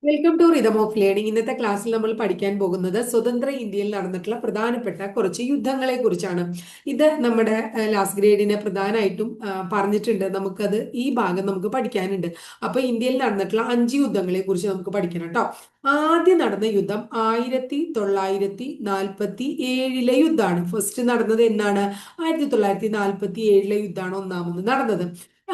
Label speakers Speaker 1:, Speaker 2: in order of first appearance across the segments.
Speaker 1: Welcome to rhythm of learning. ഇന്നത്തെ ക്ലാസ്സിൽ നമ്മൾ പഠിക്കാൻ പോകുന്നത് സ്വതന്ത്ര ഇന്ത്യയിൽ നടന്നിട്ടുള്ള പ്രധാനപ്പെട്ട കുറച്ച് യുദ്ധങ്ങളെ കുറിച്ചാണ്. ഇത് നമ്മുടെ ലാസ്റ്റ് ഗ്രേഡിനെ പ്രധാനമായിട്ടും പറഞ്ഞിട്ടുണ്ട്. നമുക്കത് ഈ ഭാഗം നമുക്ക് പഠിക്കാനുണ്ട്. അപ്പൊ ഇന്ത്യയിൽ നടന്നിട്ടുള്ള 5 യുദ്ധങ്ങളെ കുറിച്ച് നമുക്ക് പഠിക്കണം കേട്ടോ. ആദ്യം നടന്ന യുദ്ധം 1947 യുദ്ധമാണ്. ഫസ്റ്റ് നടന്നത് എന്നാണ്? 1947 യുദ്ധമാണ് ഒന്നാമത് നടന്നത്.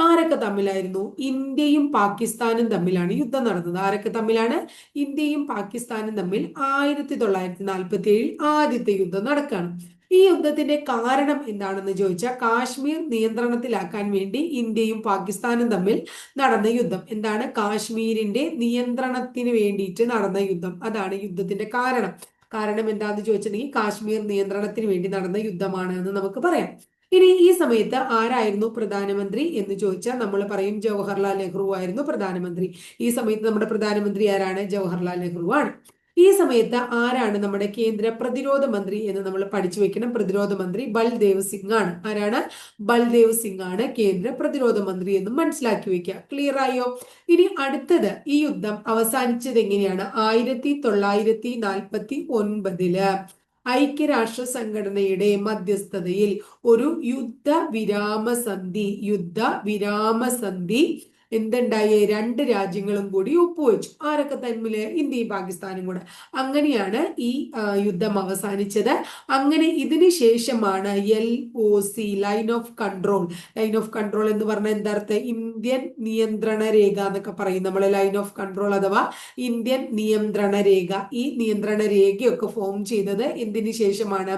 Speaker 1: ആരൊക്കെ തമ്മിലായിരുന്നു? ഇന്ത്യയും പാകിസ്ഥാനും തമ്മിലാണ് യുദ്ധം നടന്നത്. ആരൊക്കെ തമ്മിലാണ്? ഇന്ത്യയും പാകിസ്ഥാനും തമ്മിൽ 1947 ആദ്യത്തെ യുദ്ധം നടക്കുകയാണ്. ഈ യുദ്ധത്തിന്റെ കാരണം എന്താണെന്ന് ചോദിച്ചാൽ, കാശ്മീർ നിയന്ത്രണത്തിലാക്കാൻ വേണ്ടി ഇന്ത്യയും പാകിസ്ഥാനും തമ്മിൽ നടന്ന യുദ്ധം. എന്താണ്? കാശ്മീരിന്റെ നിയന്ത്രണത്തിന് വേണ്ടിയിട്ട് നടന്ന യുദ്ധം. അതാണ് യുദ്ധത്തിന്റെ കാരണം. കാരണം എന്താണെന്ന് ചോദിച്ചിട്ടുണ്ടെങ്കിൽ, കാശ്മീർ നിയന്ത്രണത്തിന് വേണ്ടി നടന്ന യുദ്ധമാണ് എന്ന് നമുക്ക് പറയാം. ഇനി ഈ സമയത്ത് ആരായിരുന്നു പ്രധാനമന്ത്രി എന്ന് ചോദിച്ചാൽ നമ്മൾ പറയും ജവഹർലാൽ നെഹ്റു ആയിരുന്നു പ്രധാനമന്ത്രി. ഈ സമയത്ത് നമ്മുടെ പ്രധാനമന്ത്രി ആരാണ്? ജവഹർലാൽ നെഹ്റു ആണ്. ഈ സമയത്ത് ആരാണ് നമ്മുടെ കേന്ദ്ര പ്രതിരോധ മന്ത്രി എന്ന് നമ്മൾ പഠിച്ചു വെക്കണം. പ്രതിരോധ മന്ത്രി ബൽദേവ് സിംഗ് ആണ്. ആരാണ്? ബൽദേവ് സിംഗ് ആണ് കേന്ദ്ര പ്രതിരോധ മന്ത്രി എന്നും മനസ്സിലാക്കി വെക്കുക. ക്ലിയർ ആയോ? ഇനി അടുത്തത്, ഈ യുദ്ധം അവസാനിച്ചത് എങ്ങനെയാണ്? 1949 ഐക്യരാഷ്ട്ര സംഘടനയുടെ മധ്യസ്ഥതയിൽ ഒരു യുദ്ധ വിരാമ സന്ധി എന്തുണ്ടായി? രണ്ട് രാജ്യങ്ങളും കൂടി ഒപ്പുവെച്ചു. ആരൊക്കെ തമ്മില്? ഇന്ത്യയും പാകിസ്ഥാനും കൂടെ. അങ്ങനെയാണ് ഈ യുദ്ധം അവസാനിച്ചത്. അങ്ങനെ ഇതിന് ശേഷമാണ് LOC, ലൈൻ ഓഫ് കൺട്രോൾ എന്ന് പറഞ്ഞാൽ എന്താ അർത്ഥം? ഇന്ത്യൻ നിയന്ത്രണ രേഖ എന്നൊക്കെ പറയും നമ്മൾ. ലൈൻ ഓഫ് കൺട്രോൾ അഥവാ ഇന്ത്യൻ നിയന്ത്രണ രേഖ. ഈ നിയന്ത്രണ രേഖയൊക്കെ ഫോം ചെയ്തത് എന്തിനു ശേഷമാണ്?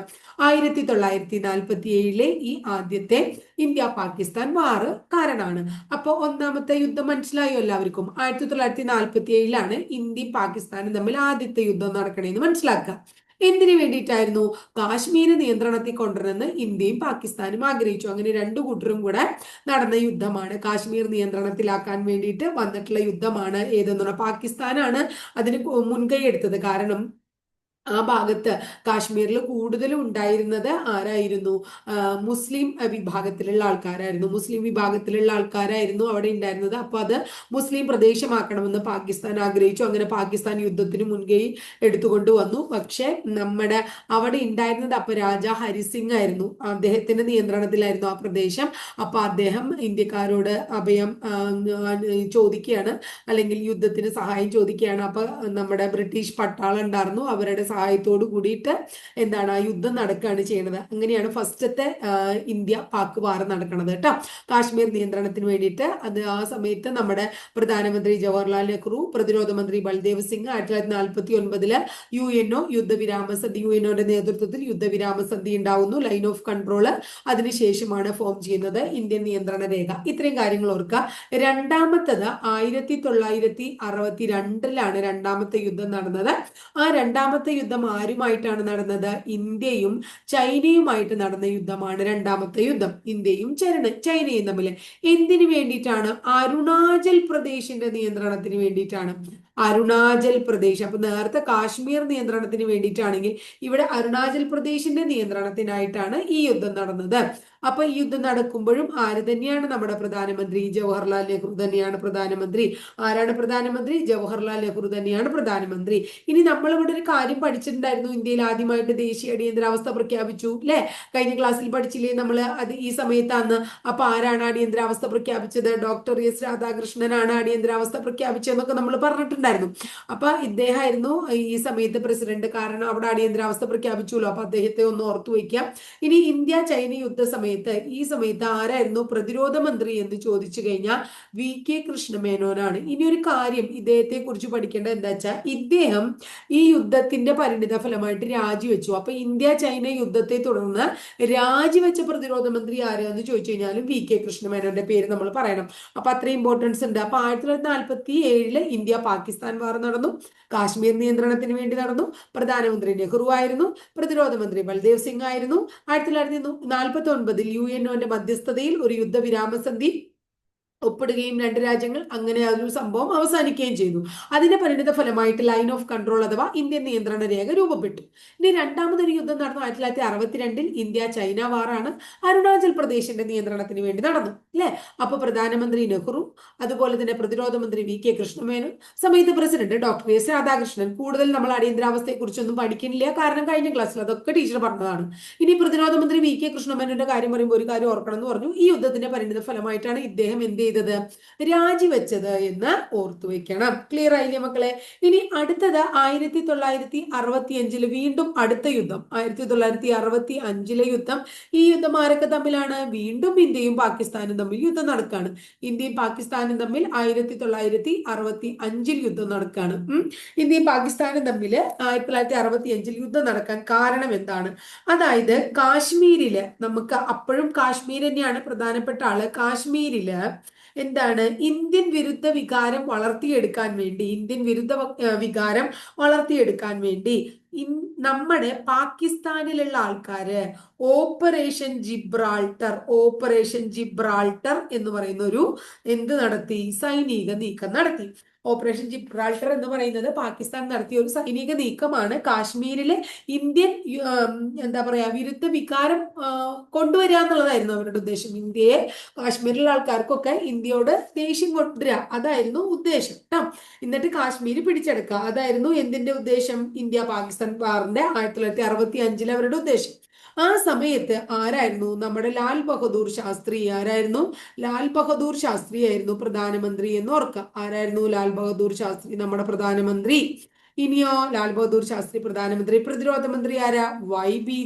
Speaker 1: 1947 ഈ ആദ്യത്തെ ഇന്ത്യ പാകിസ്ഥാൻ വാറ് കാരണമാണ്. അപ്പൊ ഒന്നാമത്തെ യുദ്ധം മനസ്സിലായോ എല്ലാവർക്കും? 1947 ഇന്ത്യയും പാകിസ്ഥാനും തമ്മിൽ ആദ്യത്തെ യുദ്ധം നടക്കണേന്ന് മനസ്സിലാക്കുക. എന്തിനു വേണ്ടിയിട്ടായിരുന്നു? കാശ്മീര് നിയന്ത്രണത്തിൽ കൊണ്ടുവരുന്ന ഇന്ത്യയും പാകിസ്ഥാനും ആഗ്രഹിച്ചു. അങ്ങനെ രണ്ടു കൂട്ടരും കൂടെ നടന്ന യുദ്ധമാണ്. കാശ്മീർ നിയന്ത്രണത്തിലാക്കാൻ വേണ്ടിയിട്ട് വന്നിട്ടുള്ള യുദ്ധമാണ്. ഏതെന്ന്? പാകിസ്ഥാനാണ് അതിന് മുൻകൈ എടുത്തത്. കാരണം ആ ഭാഗത്ത് കാശ്മീരിൽ കൂടുതലും ഉണ്ടായിരുന്നത് ആരായിരുന്നു? മുസ്ലിം വിഭാഗത്തിലുള്ള ആൾക്കാരായിരുന്നു അവിടെ ഉണ്ടായിരുന്നത്. അപ്പൊ അത് മുസ്ലിം പ്രദേശമാക്കണമെന്ന് പാകിസ്ഥാൻ ആഗ്രഹിച്ചു. അങ്ങനെ പാകിസ്ഥാൻ യുദ്ധത്തിന് മുൻകൈ എടുത്തുകൊണ്ട് വന്നു. പക്ഷെ നമ്മുടെ അവിടെ ഉണ്ടായിരുന്നത് അപ്പൊ രാജ ഹരിസിംഗ് ആയിരുന്നു. അദ്ദേഹത്തിന്റെ നിയന്ത്രണത്തിലായിരുന്നു ആ പ്രദേശം. അപ്പൊ അദ്ദേഹം ഇന്ത്യക്കാരോട് അഭയം ചോദിക്കുകയാണ്, അല്ലെങ്കിൽ യുദ്ധത്തിന് സഹായം ചോദിക്കുകയാണ്. അപ്പൊ നമ്മുടെ ബ്രിട്ടീഷ് പട്ടാളം ഉണ്ടായിരുന്നു. അവരുടെ സഹായത്തോട് കൂടിയിട്ട് എന്താണ് ആ യുദ്ധം നടക്കുകയാണ് ചെയ്യുന്നത്. അങ്ങനെയാണ് ഫസ്റ്റത്തെ ഇന്ത്യ പാക് വാർ നടക്കുന്നത് കേട്ടോ. കാശ്മീർ നിയന്ത്രണത്തിന് വേണ്ടിയിട്ട്. അത് ആ സമയത്ത് നമ്മുടെ പ്രധാനമന്ത്രി ജവഹർലാൽ നെഹ്റു, പ്രതിരോധ മന്ത്രി ബൽദേവ് സിംഗ് 1949 യുഎൻഒയുടെ നേതൃത്വത്തിൽ യുദ്ധവിരാമ സന്ധി ഉണ്ടാവുന്നു. ലൈൻ ഓഫ് കൺട്രോൾ അതിനുശേഷമാണ് ഫോം ചെയ്യുന്നത് ഇന്ത്യൻ നിയന്ത്രണ രേഖ. ഇത്രയും കാര്യങ്ങൾ ഓർക്കുക. രണ്ടാമത്തത് 1962 രണ്ടാമത്തെ യുദ്ധം നടന്നത്. ആ രണ്ടാമത്തെ യുദ്ധം ആരുമായിട്ടാണ് നടന്നത്? ഇന്ത്യയും ചൈനയുമായിട്ട് നടന്ന യുദ്ധമാണ് രണ്ടാമത്തെ യുദ്ധം. ഇന്ത്യയും ചൈനയും തമ്മിൽ. എന്തിനു വേണ്ടിയിട്ടാണ്? അരുണാചൽ പ്രദേശിന്റെ നിയന്ത്രണത്തിന് വേണ്ടിയിട്ടാണ്. അരുണാചൽ പ്രദേശ്. അപ്പൊ നേരത്തെ കാശ്മീർ നിയന്ത്രണത്തിന് വേണ്ടിയിട്ടാണെങ്കിൽ ഇവിടെ അരുണാചൽ പ്രദേശിന്റെ നിയന്ത്രണത്തിനായിട്ടാണ് ഈ യുദ്ധം നടന്നത്. അപ്പൊ ഈ യുദ്ധം നടക്കുമ്പോഴും ആര് തന്നെയാണ് നമ്മുടെ പ്രധാനമന്ത്രി? ജവഹർലാൽ നെഹ്റു തന്നെയാണ് പ്രധാനമന്ത്രി. ആരാണ് പ്രധാനമന്ത്രി? ജവഹർലാൽ നെഹ്റു തന്നെയാണ് പ്രധാനമന്ത്രി. ഇനി നമ്മൾ ഇവിടെ ഒരു കാര്യം പഠിച്ചിട്ടുണ്ടായിരുന്നു. ഇന്ത്യയിൽ ആദ്യമായിട്ട് ദേശീയ അടിയന്തരാവസ്ഥ പ്രഖ്യാപിച്ചു അല്ലെ? കഴിഞ്ഞ ക്ലാസ്സിൽ പഠിച്ചില്ലേ നമ്മൾ? അത് ഈ സമയത്താണ്. അപ്പൊ ആരാണ് അടിയന്തരാവസ്ഥ പ്രഖ്യാപിച്ചത്? ഡോക്ടർ എസ് രാധാകൃഷ്ണനാണ് അടിയന്തരാവസ്ഥ പ്രഖ്യാപിച്ചതെന്നൊക്കെ നമ്മൾ പറഞ്ഞിട്ടുണ്ടായിരുന്നു. അപ്പൊ ഇദ്ദേഹമായിരുന്നു ഈ സമയത്ത് പ്രസിഡന്റ്. കാരണം അവിടെ അടിയന്തരാവസ്ഥ പ്രഖ്യാപിച്ചുല്ലോ. അപ്പൊ അദ്ദേഹത്തെ ഒന്ന് ഓർത്തു വയ്ക്കാം. ഇനി ഇന്ത്യ ചൈന യുദ്ധ സമയത്ത് ഈ സമയത്ത് ആരായിരുന്നു പ്രതിരോധ മന്ത്രി എന്ന് ചോദിച്ചു കഴിഞ്ഞാൽ VK കൃഷ്ണമേനോനാണ്. ഇനി ഒരു കാര്യം ഇദ്ദേഹത്തെ കുറിച്ച് പഠിക്കേണ്ടത് എന്താ വെച്ചാൽ, ഇദ്ദേഹം ഈ യുദ്ധത്തിന്റെ പരിണിത ഫലമായിട്ട് രാജിവെച്ചു. അപ്പൊ ഇന്ത്യ ചൈന യുദ്ധത്തെ തുടർന്ന് രാജിവെച്ച പ്രതിരോധ മന്ത്രി ആരാന്ന് ചോദിച്ചു കഴിഞ്ഞാലും VK കൃഷ്ണമേനോന്റെ പേര് നമ്മൾ പറയണം. അപ്പൊ അത്രയും ഇമ്പോർട്ടൻസ് ഉണ്ട്. അപ്പൊ 1947 ഇന്ത്യ പാകിസ്ഥാൻ വാർ നടന്നു. കാശ്മീർ നിയന്ത്രണത്തിന് വേണ്ടി നടന്നു. പ്രധാനമന്ത്രി നെഹ്റു ആയിരുന്നു. പ്രതിരോധ മന്ത്രി ബൽദേവ് സിംഗ് ആയിരുന്നു. 1949 UNOന്റെ മധ്യസ്ഥതയിൽ ഒരു യുദ്ധവിരാമ സന്ധി ഒപ്പിടുകയും രണ്ട് രാജ്യങ്ങൾ അങ്ങനെ ആ ഒരു സംഭവം അവസാനിക്കുകയും ചെയ്തു. അതിന്റെ പരിണിത ഫലമായിട്ട് ലൈൻ ഓഫ് കൺട്രോൾ അഥവാ ഇന്ത്യൻ നിയന്ത്രണ രേഖ രൂപപ്പെട്ടു. ഇനി രണ്ടാമതൊരു യുദ്ധം നടന്നു 1962 ഇന്ത്യ ചൈന വാറാണ്. അരുണാചൽ പ്രദേശിന്റെ നിയന്ത്രണത്തിന് വേണ്ടി നടന്നു അല്ലെ. അപ്പൊ പ്രധാനമന്ത്രി നെഹ്റു, അതുപോലെ തന്നെ പ്രതിരോധ മന്ത്രി വി കെ കൃഷ്ണമേനോൻ, സമയത്ത് പ്രസിഡന്റ് ഡോക്ടർ എസ് രാധാകൃഷ്ണൻ. കൂടുതൽ നമ്മൾ അടിയന്തരാവസ്ഥയെ കുറിച്ചൊന്നും പഠിക്കുന്നില്ല, കാരണം കഴിഞ്ഞ ക്ലാസ്സിൽ അതൊക്കെ ടീച്ചർ പറഞ്ഞതാണ്. ഇനി പ്രതിരോധ മന്ത്രി വി കെ കൃഷ്ണമേനോന്റെ കാര്യം പറയുമ്പോൾ ഒരു കാര്യം ഓർക്കണം എന്ന് പറഞ്ഞു. ഈ യുദ്ധത്തിന്റെ പരിണിത ഫലമായിട്ടാണ് ഇദ്ദേഹം എന്ത് ചെയ്തത്, രാജിവെച്ചത് എന്ന് ഓർത്തു വെക്കണം. ക്ലിയർ ആയില്ലേ മക്കളെ? ഇനി അടുത്തത് 1965 വീണ്ടും അടുത്ത യുദ്ധം, 1965 യുദ്ധം. ഈ യുദ്ധം ആരൊക്കെ തമ്മിലാണ്? വീണ്ടും ഇന്ത്യയും പാകിസ്ഥാനും തമ്മിൽ യുദ്ധം നടക്കുകയാണ്. ഇന്ത്യയും പാകിസ്ഥാനും തമ്മിൽ 1965 യുദ്ധം നടക്കുകയാണ്. ഇന്ത്യയും പാകിസ്ഥാനും തമ്മിൽ 1965 യുദ്ധം നടക്കാൻ കാരണം എന്താണ്? അതായത് കാശ്മീരില്, നമുക്ക് അപ്പോഴും കാശ്മീർ തന്നെയാണ് പ്രധാനപ്പെട്ട ആള്. കാശ്മീരില് എന്താണ്, ഇന്ത്യൻ വിരുദ്ധ വികാരം വളർത്തിയെടുക്കാൻ വേണ്ടി, ഇന്ത്യൻ വിരുദ്ധ വികാരം വളർത്തിയെടുക്കാൻ വേണ്ടി നമ്മുടെ പാകിസ്ഥാനിലുള്ള ആൾക്കാര് ഓപ്പറേഷൻ ജിബ്രാൾട്ടർ എന്ന് പറയുന്ന ഒരു എന്ത് നടത്തി, സൈനിക നീക്കം നടത്തി. ഓപ്പറേഷൻ ജിബ്രാൾട്ടർ എന്ന് പറയുന്നത് പാകിസ്ഥാൻ നടത്തിയ ഒരു സൈനിക നീക്കമാണ്. കാശ്മീരിലെ ഇന്ത്യൻ എന്താ പറയാ വിരുദ്ധ വികാരം കൊണ്ടുവരിക എന്നുള്ളതായിരുന്നു അവരുടെ ഉദ്ദേശം. ഇന്ത്യയെ, കാശ്മീരിലെ ആൾക്കാർക്കൊക്കെ ഇന്ത്യയോട് ദേഷ്യം കൊണ്ടുവരിക, അതായിരുന്നു ഉദ്ദേശം കേട്ടോ. എന്നിട്ട് കാശ്മീർ പിടിച്ചെടുക്കുക, അതായിരുന്നു എന്തിന്റെ ഉദ്ദേശം? ഇന്ത്യ പാകിസ്ഥാൻ വാറിന്റെ 1965 അവരുടെ ഉദ്ദേശം. ആ സമയത്ത് ആരായിരുന്നു? നമ്മുടെ ലാൽ ബഹദൂർ ശാസ്ത്രി. ആരായിരുന്നു? ലാൽ ബഹദൂർ ശാസ്ത്രി ആയിരുന്നു പ്രധാനമന്ത്രി എന്ന് ഓർക്കുക. ആരായിരുന്നു ലാൽ ബഹദൂർ ശാസ്ത്രി? നമ്മുടെ പ്രധാനമന്ത്രി. ഇനിയോ ലാൽ ബഹദൂർ ശാസ്ത്രി പ്രധാനമന്ത്രി. പ്രതിരോധ മന്ത്രി ആരാ? വൈ ബി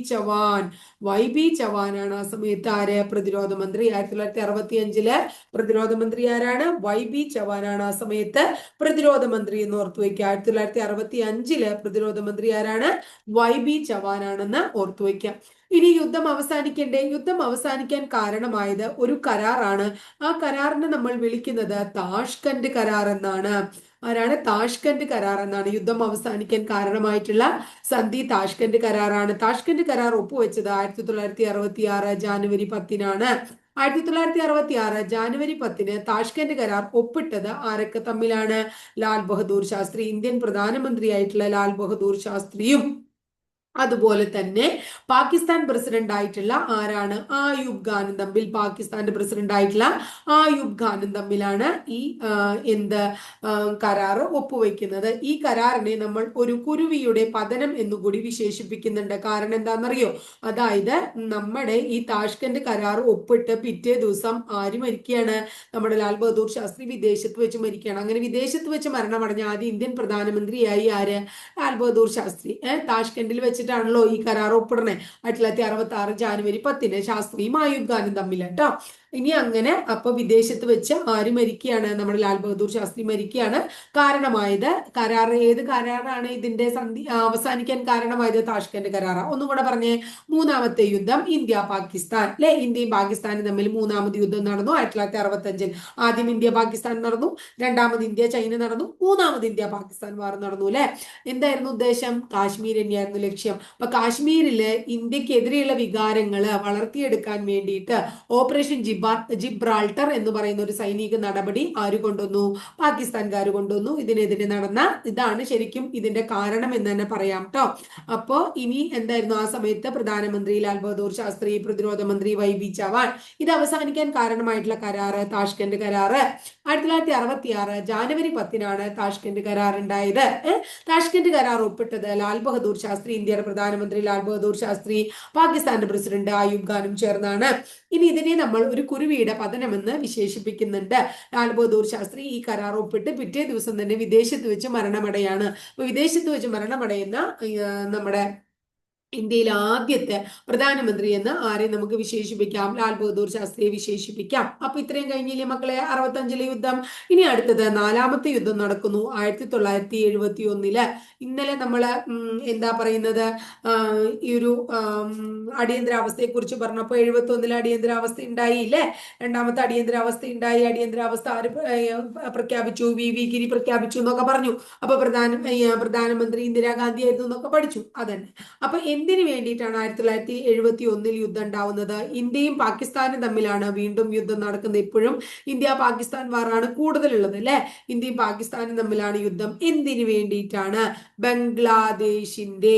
Speaker 1: ചവാനാണ് ആ സമയത്ത് ആര്? പ്രതിരോധ മന്ത്രി. 1965 പ്രതിരോധ മന്ത്രി ആരാണ്? വൈ ബി ചവാനാണ് ആ സമയത്ത് പ്രതിരോധ മന്ത്രി എന്ന് ഓർത്തു വയ്ക്കുക. 1965 പ്രതിരോധ മന്ത്രി ആരാണ്? വൈ ബി ചവാനാണെന്ന് ഓർത്തു വയ്ക്കുക. ഇനി യുദ്ധം അവസാനിക്കണ്ടേ? യുദ്ധം അവസാനിക്കാൻ കാരണമായത് ഒരു കരാറാണ്. ആ കരാറിനെ നമ്മൾ വിളിക്കുന്നത് താഷ്കന്റ് കരാർ എന്നാണ്. ആരാണ്? താഷ്കന്റ് കരാർ എന്നാണ് യുദ്ധം അവസാനിക്കാൻ കാരണമായിട്ടുള്ള സന്ധി. താഷ്കന്റ് കരാറാണ്. താഷ്കന്റ് കരാർ ഒപ്പുവെച്ചത് 1966 ജാനുവരി 10-നാണ്. 1966 ജാനുവരി 10 താഷ്കന്റ് കരാർ ഒപ്പിട്ടത് ആരൊക്കെ തമ്മിലാണ്? ലാൽ ബഹദൂർ ശാസ്ത്രി, ഇന്ത്യൻ പ്രധാനമന്ത്രിയായിട്ടുള്ള ലാൽ ബഹദൂർ ശാസ്ത്രിയും അതുപോലെ തന്നെ പാകിസ്ഥാൻ പ്രസിഡന്റ് ആയിട്ടുള്ള ആരാണ്? ആയൂബ് ഖാനും തമ്മിൽ. പാകിസ്ഥാന്റെ പ്രസിഡന്റ് ആയിട്ടുള്ള ആയൂബ് ഖാനും തമ്മിലാണ് ഈ എന്ത് കരാറ് ഒപ്പുവെക്കുന്നത്. ഈ കരാറിനെ നമ്മൾ ഒരു കുരുവിയുടെ പതനം എന്നുകൂടി വിശേഷിപ്പിക്കുന്നുണ്ട്. കാരണം എന്താണെന്നറിയോ? അതായത് നമ്മുടെ ഈ താഷ്കന്റ് കരാർ ഒപ്പിട്ട് പിറ്റേ ദിവസം ആര് മരിക്കുകയാണ്? നമ്മുടെ ലാൽ ബഹദൂർ ശാസ്ത്രി വിദേശത്ത് വെച്ച് മരിക്കുകയാണ്. അങ്ങനെ വിദേശത്ത് വെച്ച് മരണമടഞ്ഞ ആദ്യ ഇന്ത്യൻ പ്രധാനമന്ത്രിയായി ആര്? ലാൽ ബഹദൂർ ശാസ്ത്രി. താഷ്കന്റിൽ വെച്ചിട്ടാണല്ലോ ഈ കരാർ ഒപ്പിടണേ. 1966 ജാനുവരി 10 ശാസ്ത്രിയും ആയൂബ് ഖാനും തമ്മിൽ കേട്ടോ. ഇനി അങ്ങനെ അപ്പൊ വിദേശത്ത് വെച്ച് ആര് മരിക്കുകയാണ്? നമ്മുടെ ലാൽ ബഹദൂർ ശാസ്ത്രി മരിക്കുകയാണ്. കാരണമായത് കരാർ, ഏത് കരാറാണ് ഇതിന്റെ സന്ധി അവസാനിക്കാൻ കാരണമായത്? താഷ്കന്റ് കരാർ. ഒന്നും കൂടെ പറഞ്ഞേ. മൂന്നാമത്തെ യുദ്ധം ഇന്ത്യ പാകിസ്ഥാൻ അല്ലെ. ഇന്ത്യയും പാകിസ്ഥാനും തമ്മിൽ മൂന്നാമത് യുദ്ധം നടന്നു 1965. ആദ്യം ഇന്ത്യ പാകിസ്ഥാൻ നടന്നു, രണ്ടാമത് ഇന്ത്യ ചൈന നടന്നു, മൂന്നാമത് ഇന്ത്യ പാകിസ്ഥാൻ വാർ നടന്നു അല്ലെ. എന്തായിരുന്നു ഉദ്ദേശം? കാശ്മീർ തന്നെയായിരുന്നു ലക്ഷ്യം. അപ്പൊ കാശ്മീരില് ഇന്ത്യക്കെതിരെയുള്ള വികാരങ്ങള് വളർത്തിയെടുക്കാൻ വേണ്ടിയിട്ട് ഓപ്പറേഷൻ ജിബ്രാൾട്ടർ എന്ന് പറയുന്ന ഒരു സൈനിക നടപടി ആര് കൊണ്ടുവന്നു? പാകിസ്ഥാൻകാർ കൊണ്ടുവന്നു. ഇതിനെതിരെ നടന്ന ഇതാണ് ശരിക്കും ഇതിന്റെ കാരണം എന്ന് തന്നെ പറയാം കേട്ടോ. അപ്പോ ഇനി എന്തായിരുന്നു ആ സമയത്ത്? പ്രധാനമന്ത്രി ലാൽ ബഹദൂർ ശാസ്ത്രി, പ്രതിരോധ മന്ത്രി വൈ ബി ചവാൻ. ഇത് അവസാനിക്കാൻ കാരണമായിട്ടുള്ള കരാറ് താഷ്കന്റ് കരാറ്. 1966 ജാനുവരി 10-നാണ് താഷ്കന്റ് കരാർ ഉണ്ടായത്. താഷ്കന്റ് കരാർ ഒപ്പിട്ടത് ലാൽ ബഹദൂർ ശാസ്ത്രി, ഇന്ത്യയുടെ പ്രധാനമന്ത്രി ലാൽ ബഹദൂർ ശാസ്ത്രി, പാകിസ്ഥാന്റെ പ്രസിഡന്റ് ആയൂബ് ഖാനും ചേർന്നാണ്. ഇനി ഇതിനെ നമ്മൾ ഒരു കുരുവിയുടെ പതനമെന്ന് വിശേഷിപ്പിക്കുന്നുണ്ട്. ലാൽ ബഹദൂർ ശാസ്ത്രി ഈ കരാർ ഒപ്പിട്ട് പിറ്റേ ദിവസം തന്നെ വിദേശത്ത് വെച്ച് മരണമടയാണ്. അപ്പൊ വിദേശത്ത് വെച്ച് മരണമടയുന്ന നമ്മുടെ ഇന്ത്യയിലെ ആദ്യത്തെ പ്രധാനമന്ത്രി എന്ന് ആരെ നമുക്ക് വിശേഷിപ്പിക്കാം? ലാൽ ബഹദൂർ ശാസ്ത്രിയെ വിശേഷിപ്പിക്കാം. അപ്പൊ ഇത്രയും കഴിഞ്ഞില്ലേ മക്കളെ 65 യുദ്ധം. ഇനി അടുത്തത് 4ാമത്തെ യുദ്ധം നടക്കുന്നു 1971. ഇന്നലെ നമ്മള് എന്താ പറയുന്നത്, ഈ ഒരു അടിയന്തരാവസ്ഥയെ കുറിച്ച് പറഞ്ഞപ്പോ 71 അടിയന്തരാവസ്ഥ ഉണ്ടായില്ലേ. രണ്ടാമത്തെ അടിയന്തരാവസ്ഥ ഉണ്ടായി. അടിയന്തരാവസ്ഥ ആര് പ്രഖ്യാപിച്ചു? വി ഗിരി പ്രഖ്യാപിച്ചു എന്നൊക്കെ പറഞ്ഞു. അപ്പൊ പ്രധാനമന്ത്രി ഇന്ദിരാഗാന്ധി ആയിരുന്നു എന്നൊക്കെ പഠിച്ചു. അതന്നെ. അപ്പൊ എന്തിനു വേണ്ടിയിട്ടാണ് 1971 യുദ്ധം ഉണ്ടാവുന്നത്? ഇന്ത്യയും പാകിസ്ഥാനും തമ്മിലാണ് വീണ്ടും യുദ്ധം നടക്കുന്നത്. ഇപ്പോഴും ഇന്ത്യ പാകിസ്ഥാൻ വാറാണ് കൂടുതലുള്ളത് അല്ലെ. ഇന്ത്യയും പാകിസ്ഥാനും തമ്മിലാണ് യുദ്ധം. എന്തിനു വേണ്ടിയിട്ടാണ്? ബംഗ്ലാദേശിന്റെ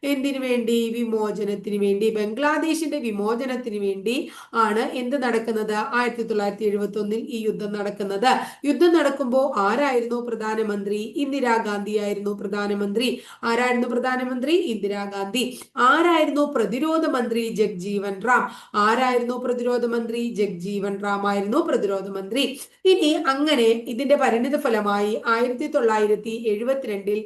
Speaker 1: എന്തിനു വേണ്ടി? വിമോചനത്തിന് വേണ്ടി. ബംഗ്ലാദേശിന്റെ വിമോചനത്തിന് വേണ്ടി ആണ് എന്ത് നടക്കുന്നത്? 1971 ഈ യുദ്ധം നടക്കുന്നത്. യുദ്ധം നടക്കുമ്പോൾ ആരായിരുന്നു പ്രധാനമന്ത്രി? ഇന്ദിരാഗാന്ധി ആയിരുന്നു പ്രധാനമന്ത്രി. ആരായിരുന്നു പ്രധാനമന്ത്രി? ഇന്ദിരാഗാന്ധി. ആരായിരുന്നു പ്രതിരോധ മന്ത്രി? ജഗ്ജീവൻ റാം. ആരായിരുന്നു പ്രതിരോധ മന്ത്രി? ജഗ്ജീവൻ റാം ആയിരുന്നു പ്രതിരോധ മന്ത്രി. ഇനി അങ്ങനെ ഇതിന്റെ പരിണിത ഫലമായി 1972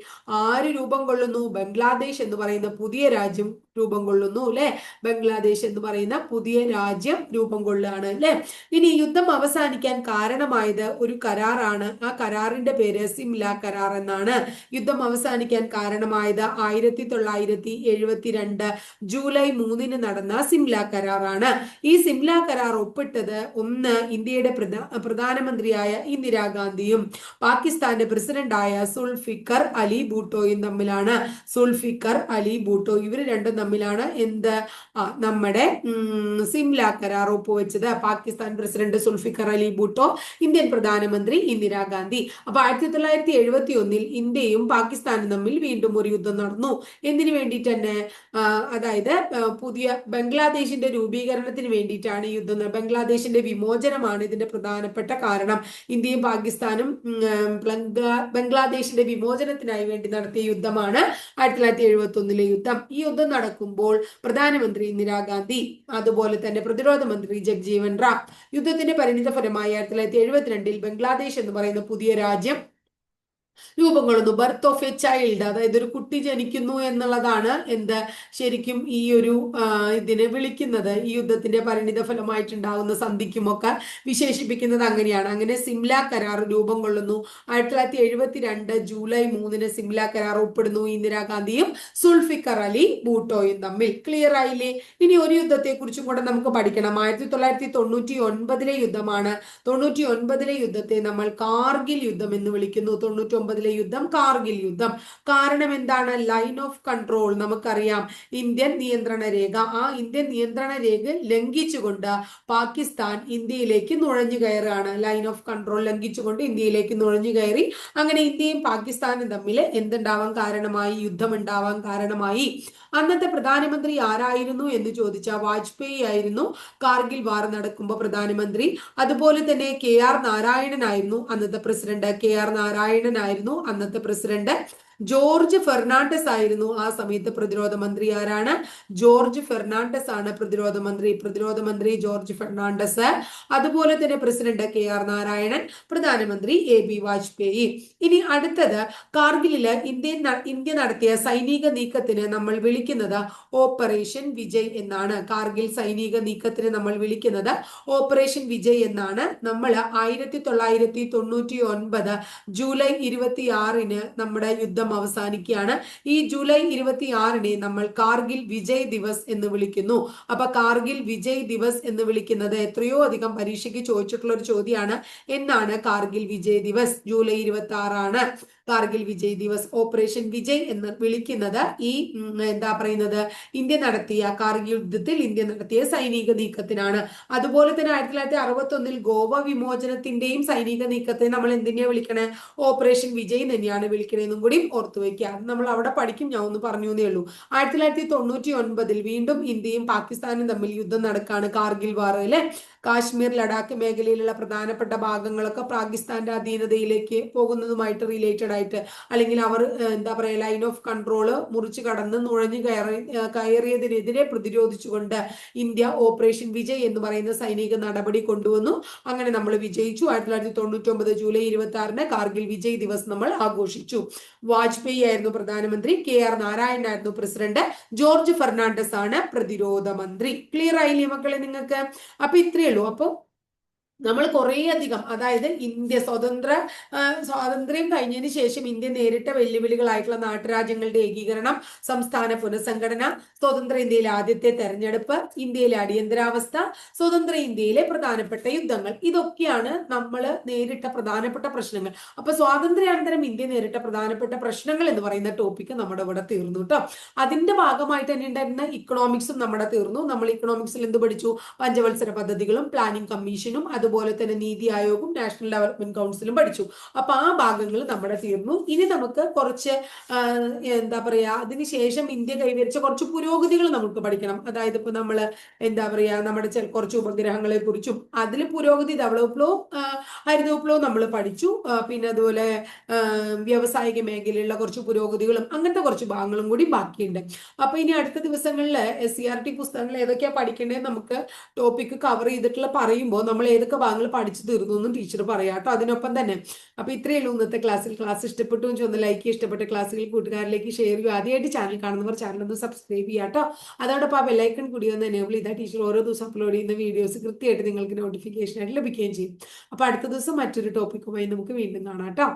Speaker 1: ആര് രൂപം കൊള്ളുന്നു? ബംഗ്ലാദേശ് എന്ന് പറയുന്ന പുതിയ രാജ്യം രൂപം കൊള്ളുന്നു അല്ലെ. ബംഗ്ലാദേശ് എന്ന് പറയുന്ന പുതിയ രാജ്യം രൂപം കൊള്ളുകയാണ് അല്ലെ. ഇനി യുദ്ധം അവസാനിക്കാൻ കാരണമായത് ഒരു കരാറാണ്. ആ കരാറിന്റെ പേര് സിംല കരാർ എന്നാണ്. യുദ്ധം അവസാനിക്കാൻ കാരണമായത് 1972 ജൂലൈ 3 നടന്ന സിംല കരാറാണ്. ഈ സിംല കരാർ ഒപ്പിട്ടത് ഒന്ന് ഇന്ത്യയുടെ പ്രധാനമന്ത്രിയായ ഇന്ദിരാഗാന്ധിയും പാകിസ്ഥാന്റെ പ്രസിഡന്റായ സുൾഫിക്കർ അലി ഭൂട്ടോയും തമ്മിലാണ്. സുൾഫിക്കർ അലി ഭൂട്ടോ ഇവർ രണ്ടും തമ്മിലാണ് എന്ത് നമ്മുടെ സിംല കരാർ ഒപ്പുവെച്ചത്. പാകിസ്ഥാൻ പ്രസിഡന്റ് സുൾഫിക്കർ അലി ഭൂട്ടോ, ഇന്ത്യൻ പ്രധാനമന്ത്രി ഇന്ദിരാഗാന്ധി. അപ്പൊ 1971 ഇന്ത്യയും പാകിസ്ഥാനും തമ്മിൽ വീണ്ടും ഒരു യുദ്ധം നടന്നു. എന്തിനു വേണ്ടിയിട്ട് തന്നെ? അതായത് പുതിയ ബംഗ്ലാദേശിന്റെ രൂപീകരണത്തിന് വേണ്ടിയിട്ടാണ് ഈ യുദ്ധം. ബംഗ്ലാദേശിന്റെ വിമോചനമാണ് ഇതിന്റെ പ്രധാനപ്പെട്ട കാരണം. ഇന്ത്യയും പാകിസ്ഥാനും ബംഗ്ലാദേശിന്റെ വിമോചനത്തിനായി വേണ്ടി നടത്തിയ യുദ്ധമാണ് 1971 യുദ്ധം. ഈ യുദ്ധം നടക്കുമ്പോൾ പ്രധാനമന്ത്രി ഇന്ദിരാഗാന്ധി, അതുപോലെ തന്നെ പ്രതിരോധ മന്ത്രി ജഗ്ജീവൻ റാം. യുദ്ധത്തിന്റെ പരിണിത ഫലമായി 1972 ബംഗ്ലാദേശ് എന്ന് പറയുന്ന പുതിയ രാജ്യം രൂപം കൊള്ളുന്നു. ബർത്ത് ഓഫ് എ ചൈൽഡ്, അതായത് ഒരു കുട്ടി ജനിക്കുന്നു എന്നുള്ളതാണ് എന്ത് ശരിക്കും ഈ ഒരു ഇതിനെ വിളിക്കുന്നത്. ഈ യുദ്ധത്തിന്റെ പരിണിത ഫലമായിട്ടുണ്ടാകുന്ന സന്ധിക്കുമൊക്കെ വിശേഷിപ്പിക്കുന്നത് അങ്ങനെയാണ്. അങ്ങനെ സിംല കരാർ രൂപം കൊള്ളുന്നു. 1972 ജൂലൈ 3 സിംല കരാർ ഒപ്പിടുന്നു ഇന്ദിരാഗാന്ധിയും സുൾഫിക്കർ അലി ഭൂട്ടോയും തമ്മിൽ. ക്ലിയർ ആയില്ലേ? ഇനി ഒരു യുദ്ധത്തെ കുറിച്ചും കൂടെ നമുക്ക് പഠിക്കണം. 1999 യുദ്ധമാണ്. 99 യുദ്ധത്തെ നമ്മൾ കാർഗിൽ യുദ്ധം എന്ന് വിളിക്കുന്നു. 99 യുദ്ധം കാർഗിൽ യുദ്ധം. കാരണം എന്താണ്? ലൈൻ ഓഫ് കൺട്രോൾ നമുക്കറിയാം. ഇന്ത്യൻ നിയന്ത്രണ രേഖ. ആ ഇന്ത്യൻ നിയന്ത്രണ രേഖ ലംഘിച്ചുകൊണ്ട് പാകിസ്ഥാൻ ഇന്ത്യയിലേക്ക് നുഴഞ്ഞു കയറുകയാണ്. ലൈൻ ഓഫ് കൺട്രോൾ ലംഘിച്ചുകൊണ്ട് ഇന്ത്യയിലേക്ക് നുഴഞ്ഞു കയറി. അങ്ങനെ ഇന്ത്യയും പാകിസ്ഥാനും തമ്മിൽ എന്തുണ്ടാവാൻ കാരണമായി? യുദ്ധം ഉണ്ടാവാൻ കാരണമായി. അന്നത്തെ പ്രധാനമന്ത്രി ആരായിരുന്നു എന്ന് ചോദിച്ചാൽ വാജ്പേയി ആയിരുന്നു കാർഗിൽ വാർ നടക്കുമ്പോൾ പ്രധാനമന്ത്രി. അതുപോലെ തന്നെ KR നാരായണനായിരുന്നു അന്നത്തെ പ്രസിഡന്റ്. KR നാരായണനായിരുന്നു അന്നത്തെ പ്രസിഡന്റ്. ജോർജ് ഫെർണാണ്ടസ് ആയിരുന്നു ആ സമയത്ത് പ്രതിരോധ മന്ത്രി. ആരാണ്? ജോർജ് ഫെർണാണ്ടസ് ആണ് പ്രതിരോധ മന്ത്രി. പ്രതിരോധ മന്ത്രി ജോർജ് ഫെർണാണ്ടസ്. അതുപോലെ തന്നെ പ്രസിഡന്റ് KR നാരായണൻ, പ്രധാനമന്ത്രി AB വാജ്പേയി. ഇനി അടുത്തത് കാർഗിലില് ഇന്ത്യ നടത്തിയ സൈനിക നീക്കത്തിന് നമ്മൾ വിളിക്കുന്നത് ഓപ്പറേഷൻ വിജയ് എന്നാണ്. കാർഗിൽ സൈനിക നീക്കത്തിന് നമ്മൾ വിളിക്കുന്നത് ഓപ്പറേഷൻ വിജയ് എന്നാണ്. നമ്മൾ 1999 ജൂലൈ 26 നമ്മുടെ യുദ്ധം അവസാനിക്കുകയാണ്. ഈ ജൂലൈ 26 നമ്മൾ കാർഗിൽ വിജയ് ദിവസ് എന്ന് വിളിക്കുന്നു. അപ്പൊ കാർഗിൽ വിജയ് ദിവസ് എന്ന് വിളിക്കുന്നത് എത്രയോ അധികം പരീക്ഷയ്ക്ക് ചോദിച്ചിട്ടുള്ള ഒരു ചോദ്യമാണ്. എന്നാണ് കാർഗിൽ വിജയ് ദിവസ്? ജൂലൈ 26 ആണ് കാർഗിൽ വിജയ് ദിവസ്. ഓപ്പറേഷൻ വിജയ് എന്ന് വിളിക്കുന്നത് ഈ എന്താ പറയുന്നത് ഇന്ത്യ നടത്തിയ കാർഗിൽ യുദ്ധത്തിൽ ഇന്ത്യ നടത്തിയ സൈനിക നീക്കത്തിനാണ്. അതുപോലെ തന്നെ 1961 ഗോവ വിമോചനത്തിന്റെയും സൈനിക നീക്കത്തെ നമ്മൾ എന്തിനാ വിളിക്കണേ? ഓപ്പറേഷൻ വിജയ് തന്നെയാണ് വിളിക്കണേന്നും കൂടി ഓർത്തു വയ്ക്കുക. നമ്മൾ അവിടെ പഠിക്കും. ഞാൻ ഒന്ന് പറഞ്ഞു എന്നേ ഉള്ളൂ. 1999 വീണ്ടും ഇന്ത്യയും പാകിസ്ഥാനും തമ്മിൽ യുദ്ധം നടക്കാണ്. കാർഗിൽ വാർ അല്ലെ. കാശ്മീർ ലഡാക്ക് മേഖലയിലുള്ള പ്രധാനപ്പെട്ട ഭാഗങ്ങളൊക്കെ പാകിസ്ഥാന്റെ അധീനതയിലേക്ക് പോകുന്നതുമായിട്ട് റിലേറ്റഡ് ആയിട്ട്, അല്ലെങ്കിൽ അവർ എന്താ പറയുക ലൈൻ ഓഫ് കൺട്രോള് മുറിച്ചു കടന്ന് നുഴഞ്ഞു കയറിയതിനെതിരെ പ്രതിരോധിച്ചുകൊണ്ട് ഇന്ത്യ ഓപ്പറേഷൻ വിജയ് എന്ന് പറയുന്ന സൈനിക നടപടി കൊണ്ടുവന്നു. അങ്ങനെ നമ്മൾ വിജയിച്ചു. 1999 ജൂലൈ 26 കാർഗിൽ വിജയ് ദിവസ് നമ്മൾ ആഘോഷിച്ചു. വാജ്പേയി ആയിരുന്നു പ്രധാനമന്ത്രി. KR നാരായണൻ ആയിരുന്നു പ്രസിഡന്റ്. ജോർജ് ഫെർണാണ്ടസ് ആണ് പ്രതിരോധ മന്ത്രി. ക്ലിയർ ആയില്ലേ മക്കളെ നിങ്ങൾക്ക്? അപ്പൊ ഇത്രയേ ഉള്ളൂ. അപ്പൊ നമ്മൾ കുറേയധികം, അതായത് ഇന്ത്യ സ്വാതന്ത്ര്യം കഴിഞ്ഞതിന് ശേഷം ഇന്ത്യ നേരിട്ട വെല്ലുവിളികളായിട്ടുള്ള നാട്ടുരാജ്യങ്ങളുടെ ഏകീകരണം, സംസ്ഥാന പുനഃസംഘടന, സ്വതന്ത്ര ഇന്ത്യയിലെ ആദ്യത്തെ തെരഞ്ഞെടുപ്പ്, ഇന്ത്യയിലെ അടിയന്തരാവസ്ഥ, സ്വതന്ത്ര ഇന്ത്യയിലെ പ്രധാനപ്പെട്ട യുദ്ധങ്ങൾ, ഇതൊക്കെയാണ് നമ്മൾ നേരിട്ട പ്രധാനപ്പെട്ട പ്രശ്നങ്ങൾ. അപ്പൊ സ്വാതന്ത്ര്യാനന്തരം ഇന്ത്യ നേരിട്ട പ്രധാനപ്പെട്ട പ്രശ്നങ്ങൾ എന്ന് പറയുന്ന ടോപ്പിക്ക് നമ്മുടെ ഇവിടെ തീർന്നു കേട്ടോ. അതിന്റെ ഭാഗമായിട്ട് തന്നെ ഉണ്ടായിരുന്ന ഇക്കണോമിക്സും നമ്മുടെ തീർന്നു. നമ്മൾ ഇക്കണോമിക്സിൽ എന്ത് പഠിച്ചു? പഞ്ചവത്സര പദ്ധതികളും പ്ലാനിംഗ് കമ്മീഷനും അതുപോലെ തന്നെ നീതി ആയോഗും നാഷണൽ ഡെവലപ്മെന്റ് കൗൺസിലും പഠിച്ചു. അപ്പൊ ആ ഭാഗങ്ങൾ നമ്മുടെ തീർന്നു. ഇനി നമുക്ക് കുറച്ച് എന്താ പറയാ, അതിനുശേഷം ഇന്ത്യ കൈവരിച്ച കുറച്ച് പുരോഗതികൾ നമുക്ക് പഠിക്കണം. അതായത് ഇപ്പൊ നമ്മൾ എന്താ പറയാ, നമ്മുടെ കുറച്ച് ഉപഗ്രഹങ്ങളെ കുറിച്ചും അതിൽ പുരോഗതി, ധവളവിപ്ലവവും ഹരിത വിപ്ലവവും നമ്മൾ പഠിച്ചു. പിന്നെ അതുപോലെ വ്യാവസായിക മേഖലയിലുള്ള കുറച്ച് പുരോഗതികളും അങ്ങനത്തെ കുറച്ച് ഭാഗങ്ങളും കൂടി ബാക്കിയുണ്ട്. അപ്പൊ ഇനി അടുത്ത ദിവസങ്ങളിൽ SCERT പുസ്തകങ്ങൾ ഏതൊക്കെയാ പഠിക്കേണ്ടത് നമുക്ക് ടോപ്പിക്ക് കവർ ചെയ്തിട്ടുള്ള പറയുമ്പോൾ നമ്മൾ ഏതൊക്കെ ഭാഗങ്ങൾ പഠിച്ചു തീർന്നു എന്നും ടീച്ചർ പറയാം കേട്ടോ. അതിനൊപ്പം തന്നെ അപ്പൊ ഇത്രയേ ഉള്ളൂ ഇന്നത്തെ ക്ലാസ്സിൽ. ക്ലാസ് ഇഷ്ടപ്പെട്ടു എന്ന് ഒന്ന് ലൈക്ക് ചെയ്യുക, ഇഷ്ടപ്പെട്ട ക്ലാസ്സുകൾ കൂട്ടുകാരിലേക്ക് ഷെയർ ചെയ്യുക. ആദ്യമായിട്ട് ചാനൽ കാണുന്നവർ ചാനൽ ഒന്ന് സബ്സ്ക്രൈബ് ചെയ്യാം കേട്ടോ. അതോടൊപ്പം ആ ബെല്ലൈക്കൺ കൂടി ഒന്ന് എനേബിൾ ചെയ്താൽ ടീച്ചർ ഓരോ ദിവസം അപ്ലോഡ് ചെയ്യുന്ന വീഡിയോസ് കൃത്യമായിട്ട് നിങ്ങൾക്ക് നോട്ടിഫിക്കേഷൻ ആയിട്ട് ലഭിക്കുകയും ചെയ്യും. അപ്പൊ അടുത്ത ദിവസം മറ്റൊരു ടോപ്പിക്കുമായി നമുക്ക് വീണ്ടും കാണാം കേട്ടോ.